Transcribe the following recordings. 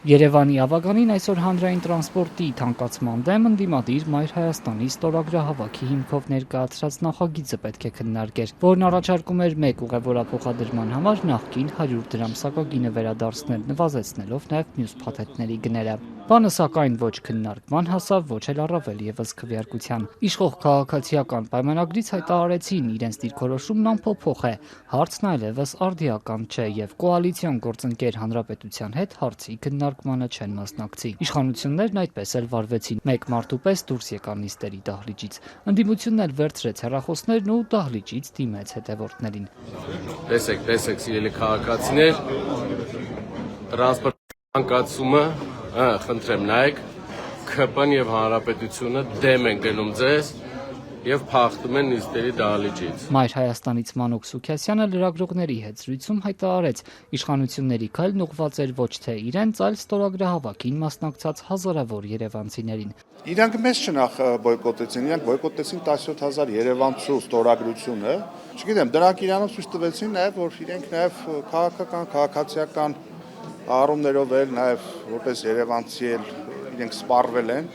Երևանի ավագանին այսօր հանրային տրանսպորտի թանկացման դեմ ընդդիմադիր Մայր Հայաստանի ստորագրահավաքի հիմքով ներկայացրած նախագիծը պետք է քննարկեր, որն առաջարկում էր մեկ ուղևորափոխադրման համար նախկին 100 դրամ սակագինը վերադարձնել, նվազեցնելով նաև մյուս փաթեթների գները։ Բանը սակայն ոչ քննարկման հասավ, ոչ էլ առավել ևս քվեարկության։ Իշխող քաղաքացիական պայմանագրից հայտարարեցին իրենց դիրքորոշումն անփոփոխ է, հարցն այլևս արդիական չէ եւ կոալիցիոն գործընկեր Հանրապետության հետ հարցի քննարկմանը չեն մասնակցի։ Իշխանություններն այդպես էլ վարվեցին, մեկ մարդու պես դուրս եկան նիստերի դահլիճից։ Ընդդիմությունն էլ վերցրեց հեռախոսներն ու դահլիճից դիմեց հետևորդներին։ Տեսեք, սիրելի քաղաքացիներ, տրանսպորտի թանկացումը խնդրեմ նայեք, ՔՊ-ն եւ Հանրապետությունը դեմ են գնում ձեզ եւ փախտում են նիստերի դահլիճից։ Մայր Հայաստանից Մանուկ Սուքիասյանը լրագրողների հետ զրույցում հայտարարեց, իշխանությունների քայլն ուղղված էր ոչ թե իրենց, այլ ստորագրահավաքին մասնակցած հազարավոր երևանցիներին։ Իրանք մեզ չնախ բոյկոտեցին, իրանք բոյկոտեցին 17,000 երևանցու ստորագրությունը։ Չգիտեմ, դրանք իրանով ցույց տվեցին նաեւ, որ իրենք նաեւ քաղաքական, քաղաքացիական առումներով էլ նաև որպես երևանցի էլ իրենք սպառվել են,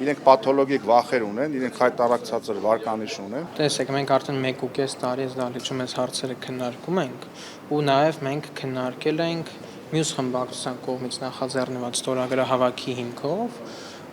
իրենք պաթոլոգիկ վախեր ունեն, իրենք խայտարակցածր վարկանիշ ունեն։ Տեսեք, մենք արդեն 1.5 տարի այս դահլիճում այս հարցերը քննարկում ենք ու նաև մենք քննարկել ենք մյուս խմբակցության կողմից նախաձեռնված ստորագրահավաքի հիմքով,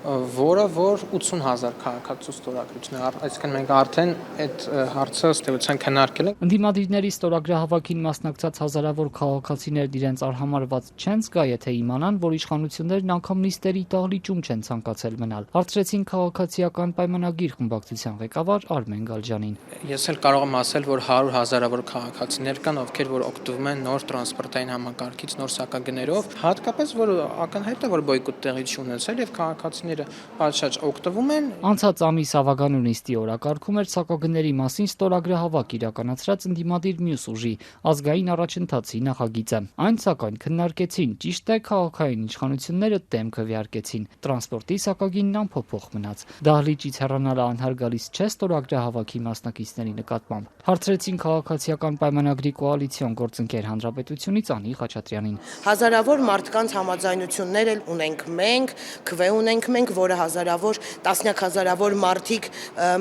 որը որ 80,000 քաղաքացու ստորագրություն է, այսինքն մենք արդեն այդ հարցը ըստ քննարկել ենք։ Ընդդիմադիրների ստորագրահավաքին մասնակցած հազարավոր քաղաքացիներ իրենց արհամարված չեն զգա, եթե իմանան, որ իշխանություններն անգամ նիստերի դահլիճում չեն ցանկացել մնալ։ Հարցրեցին քաղաքացիական պայմանագիր խմբակցության ղեկավար Արմեն Գալջյանին։ Ես էլ կարող եմ ասել, որ 100 հազարավոր քաղաքացիներ կան, ովքեր որ օգտվում են նոր տրանսպորտային համակարգից, նոր սակագներով, հատկապես որ ակնհայտ է, որ բոյկոտ տեղի չունեցել եւ քաղաքացիները պատշաճ օգտվում են։ Անցած ամիս ավագանու նիստի օրակարգում էր սակագների մասին ստորագրահավաք իրականացրած ընդդիմադիր մյուս ուժի ազգային առաջընթացի նախագիծը։ Այն սակայն քննարկեցին, ճիշտ է, քաղաքային իշխանությունները դեմ քվեարկեցին, տրանսպորտի սակագինն անփոփոխ մնաց։ Դահլիճից հեռանալը անհարգալից չէ ստորագրահավաքի մասնակիցների նկատմամբ։ Հարցրեցին քաղաքացիական պայմանագրի կոալիցիոն գործընկեր Հանրապետությունից Անի Խաչատրյանին։ Հազարավոր մարդկանց համաձայնություններ էլ ունենք մենք, քվե ունենք մենք, որը հազարավոր, տասնյակ հազարավոր մարդիկ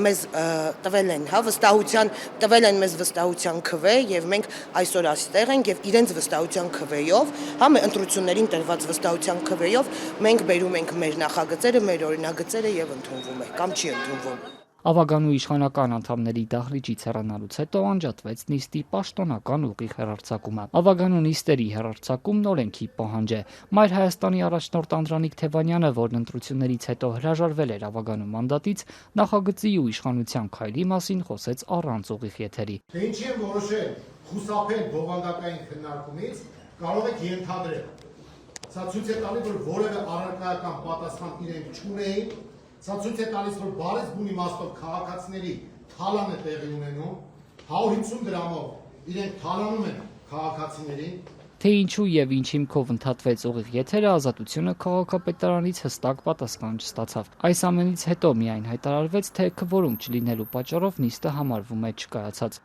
մեզ տվել են, տվել են մեզ վստահության քվե եւ մենք այսօր այստեղ ենք եւ իրենց վստահության քվեով, ընտրություններին տրված վստահության քվեով մենք բերում ենք մեր նախագծերը, մեր օրինագծերը եւ ընդունվում է կամ չի ընդունվում։ Ավագանու իշխանական անդամների դահլիճից հեռանալուց հետո անջատվեց նիստի պաշտոնական ուղիղ հեռարձակումը։ Ավագանու նիստերի հեռարձակումն օրենքի պահանջ է։ Մայր Հայաստանի առաջնորդ Անդրանիկ Թևանյանը, որն ընտրություններից հետո հրաժարվել էր ավագանու մանդատից, նախագծի ու իշխանության քայլի մասին խոսեց առանց ուղիղ եթերի։ Թե ինչի են որոշել խուսափել բովանդակային քննարկումից, կարող եք ենթադրել։ Սա ցույց է տալիս, որ որևէ առարկայական պատասխան իրենք չունեին։ Սա ցույց է տալիս, որ բարես բուն իմաստով քաղաքացիների թալան է տեղի ունենում, 150 դրամով իրենք թալանում են քաղաքացիներին։ Թե ինչու եւ ինչ հիմքով ընդհատվեց ուղիղ եթերը, Ազատությունը քաղաքապետարանից հստակ պատասխան չստացավ։ Այս ամենից հետո միայն հայտարարվեց, թե քվորում չլինելու պատճառով նիստը համարվում է չկայացած։